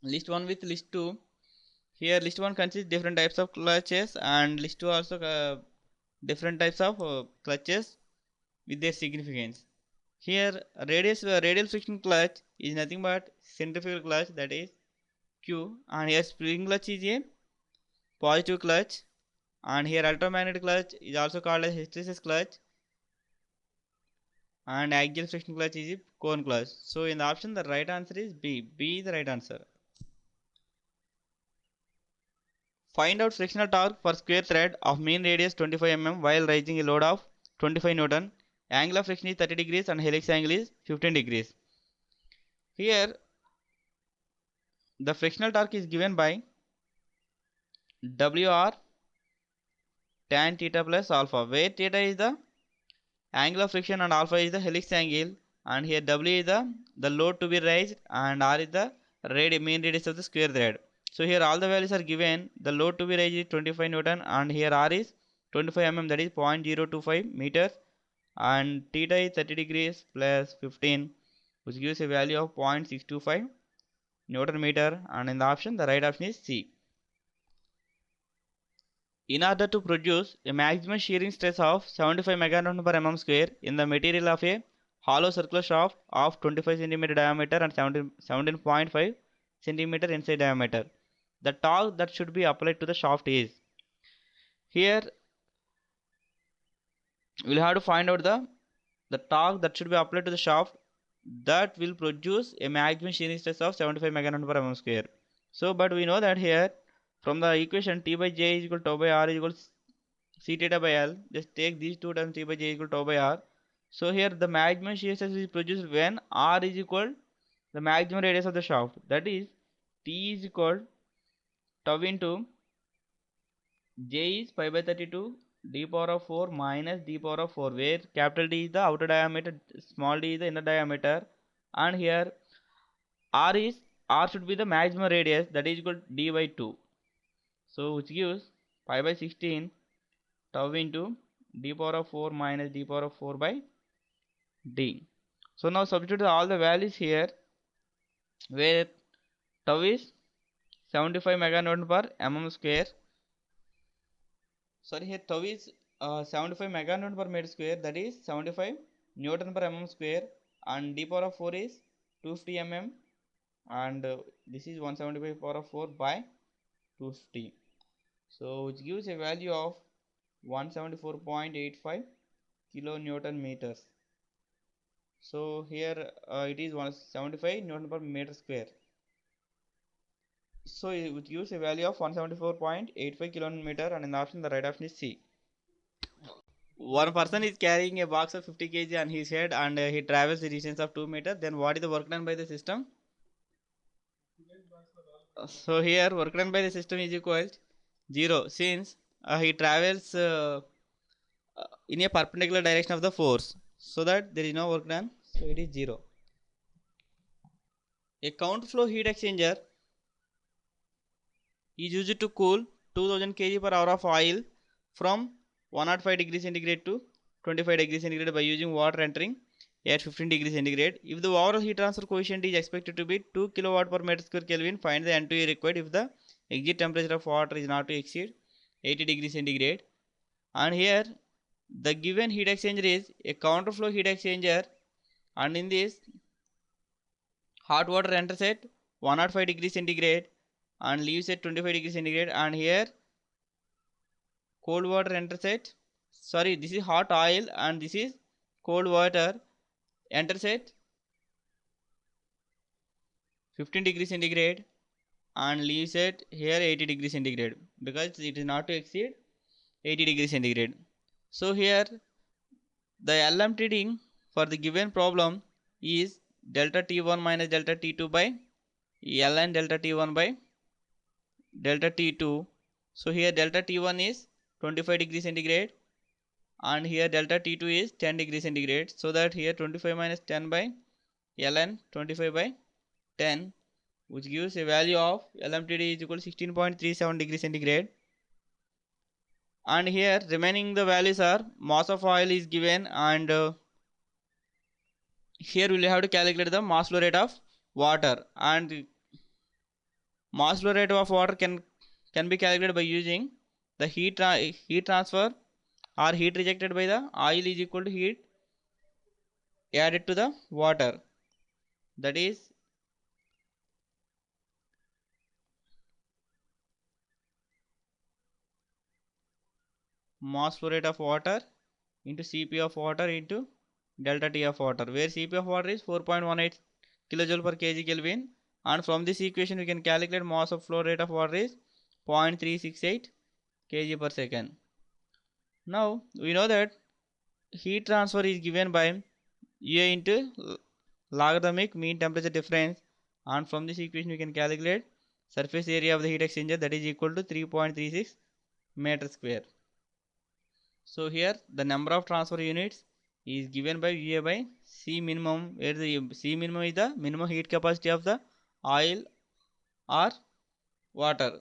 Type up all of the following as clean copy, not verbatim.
list 1 with list 2. Here list 1 consists different types of clutches, and list 2 also different types of clutches with their significance. Here radial friction clutch is nothing but centrifugal clutch, that is Q, and here spring clutch is a positive clutch, and here ultramagnetic clutch is also called as hysteresis clutch, and axial friction clutch is a cone clutch. So in the option the right answer is B. B is the right answer. Find out frictional torque for square thread of mean radius 25 mm while raising a load of 25 Newton. Angle of friction is 30 degrees and helix angle is 15 degrees. Here the frictional torque is given by WR tan theta plus alpha, where theta is the angle of friction and alpha is the helix angle, and here W is the load to be raised and R is the mean radius of the square thread. So here all the values are given. The load to be raised is 25 Newton and here R is 25 mm, that is 0.025 meters, and theta is 30 degrees plus 15, which gives a value of 0.625 Newton meter, and in the option the right option is C. In order to produce a maximum shearing stress of 75 MN per mm square in the material of a hollow circular shaft of 25 cm diameter and 17.5 cm inside diameter, the torque that should be applied to the shaft is. Here we'll have to find out the torque that should be applied to the shaft that will produce a maximum shearing stress of 75 MN per mm square. So but we know that here from the equation T by J is equal to tau by R is equal to C theta by L. Just take these two terms, T by J is equal to tau by R. So here the maximum shear stress is produced when R is equal the maximum radius of the shaft, that is T is equal tau into J is pi by 32 d power of 4 minus d power of 4, where capital D is the outer diameter, small d is the inner diameter, and here R should be the maximum radius, that is equal to d by 2. So which gives pi by 16 tau into d power of 4 minus d power of 4 by d. So now substitute all the values here, where tau is 75 meganewton per mm square. Sorry, here tau is 75 meganewton per meter square, that is 75 Newton per mm square, and d power of 4 is 250 mm, and this is 175 power of 4 by 250. So which gives a value of 174.85 kilonewton meters. So here it is 175 Newton per meter square. So it gives a value of 174.85 kilometer, and in the option the right option is C. One person is carrying a box of 50 kg on his head and he travels the distance of 2 meters. Then what is the work done by the system? So here work done by the system is equal to 0, since he travels in a perpendicular direction of the force, so that there is no work done, so it is 0. A count flow heat exchanger is used to cool 2000 kg per hour of oil from 105 degrees centigrade to 25 degrees centigrade by using water entering at 15 degrees centigrade. If the overall heat transfer coefficient is expected to be 2 kilowatt per meter square Kelvin, find the N2A required if the exit temperature of water is not to exceed 80 degrees centigrade. And here the given heat exchanger is a counterflow heat exchanger, and in this hot water enters at 105 degrees centigrade and leaves at 25 degrees centigrade, and here cold water enters at, sorry, this is hot oil and this is cold water, enters at 15 degrees centigrade and leaves at here 80 degrees centigrade, because it is not to exceed 80 degrees centigrade. So here the LMTD for the given problem is delta T1 minus delta T2 by ln delta T1 by delta T2. So here delta T1 is 25 degrees centigrade and here delta T2 is 10 degrees centigrade. So that here 25 minus 10 by ln 25 by 10, which gives a value of LMTD is equal to 16.37 degrees centigrade. And here remaining the values are mass of oil is given, and here we will have to calculate the mass flow rate of water, and Mass flow rate of water can be calculated by using the heat transfer or heat rejected by the oil is equal to heat added to the water. That is mass flow rate of water into Cp of water into delta T of water, where Cp of water is 4.18 kilojoule per kg Kelvin, and from this equation we can calculate mass of flow rate of water is 0.368 kg per second. Now we know that heat transfer is given by A into logarithmic mean temperature difference, and from this equation we can calculate surface area of the heat exchanger, that is equal to 3.36 meter square. So here the number of transfer units is given by VA by C minimum, where the C minimum is the minimum heat capacity of the oil or water.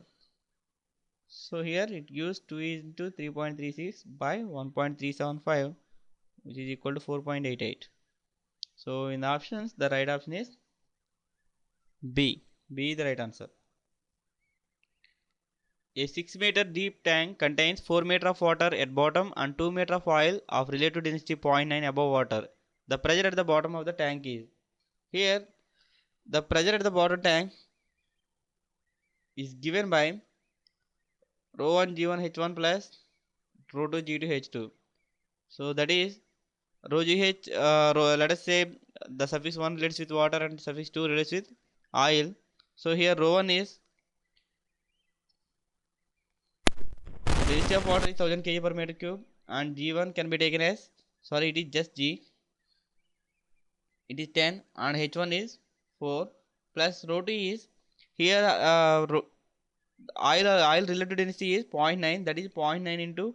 So here it gives 2 into 3.36 by 1.375, which is equal to 4.88. So in the options, the right option is B. B is the right answer. A 6-meter deep tank contains 4 meters of water at bottom and 2 meters of oil of relative density 0.9 above water. The pressure at the bottom of the tank is. Here, the pressure at the bottom tank is given by rho 1 G1 H1 plus rho 2 G2 H2. So that is rho GH, let us say the suffix 1 relates with water and suffix 2 relates with oil. So here rho 1 is density of water is 1000 kg per meter cube, and G1 can be taken as, sorry, it is just G, it is 10, and H1 is 4, plus rho 2 is, here oil relative density is 0.9, that is 0.9 into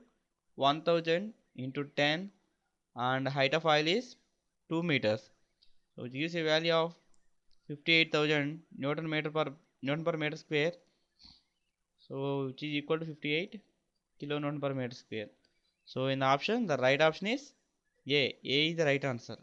1000 into 10, and height of oil is 2 meters, so it gives a value of 58,000 Newton per meter square, so which is equal to 58 kilonewton per meter square. So in the option, the right option is A. A is the right answer.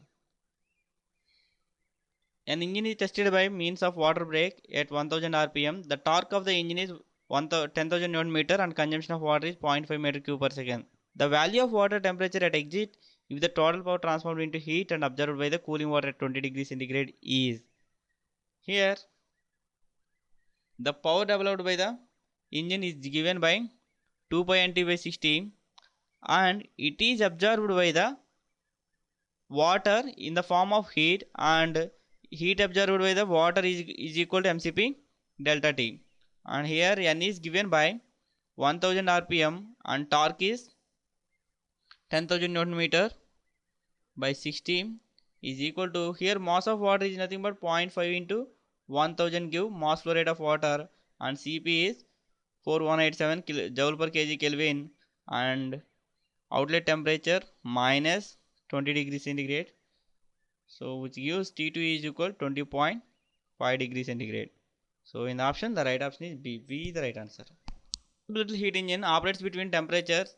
An engine is tested by means of water brake at 1000 rpm. The torque of the engine is 10,000 Newton meter and consumption of water is 0.5 meter cube per second. The value of water temperature at exit if the total power transformed into heat and absorbed by the cooling water at 20 degrees centigrade is. Here, the power developed by the engine is given by 2 pi nt by 60, and it is absorbed by the water in the form of heat, and heat absorbed by the water is equal to mcp delta t, and here n is given by 1000 rpm and torque is 10,000 newton meter by 60 is equal to, here mass of water is nothing but 0.5 into 1000 give mass flow rate of water, and Cp is 4187 joule per kg Kelvin, and outlet temperature minus 20 degrees centigrade, so which gives T2 is equal 20.5 degrees centigrade. So in the option, the right option is B. B is the right answer. Little heat engine operates between temperatures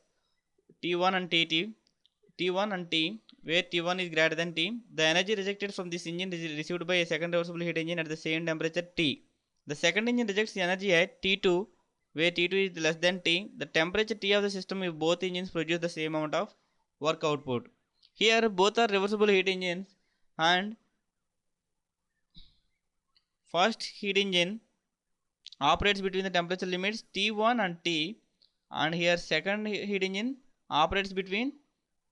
T1 and T1 and T, where T1 is greater than T. The energy rejected from this engine is received by a second reversible heat engine at the same temperature T. The second engine rejects the energy at T2, where T2 is less than T. The temperature T of the system if both engines produce the same amount of work output. Here both are reversible heat engines, and first heat engine operates between the temperature limits T1 and T, and here second heat engine operates between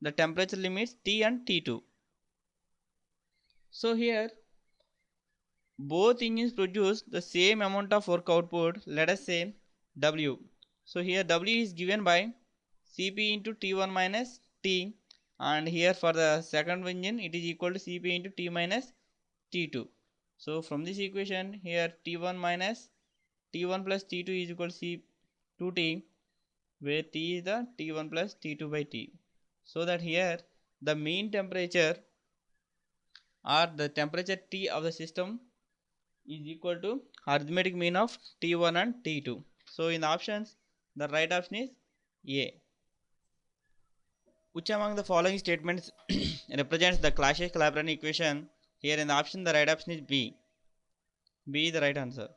the temperature limits T and T2. So here both engines produce the same amount of work output, let us say W. So here W is given by Cp into T1 minus T, and here for the second engine it is equal to Cp into T minus T2. So from this equation here T1 minus T1 plus T2 is equal to C2T, where T is the T1 plus T2 by T. So that here the mean temperature or the temperature T of the system is equal to arithmetic mean of T1 and T2. So in the options, the right option is A. Which among the following statements represents the Cauchy-Clapeyron equation? Here in the option, the right option is B. B is the right answer.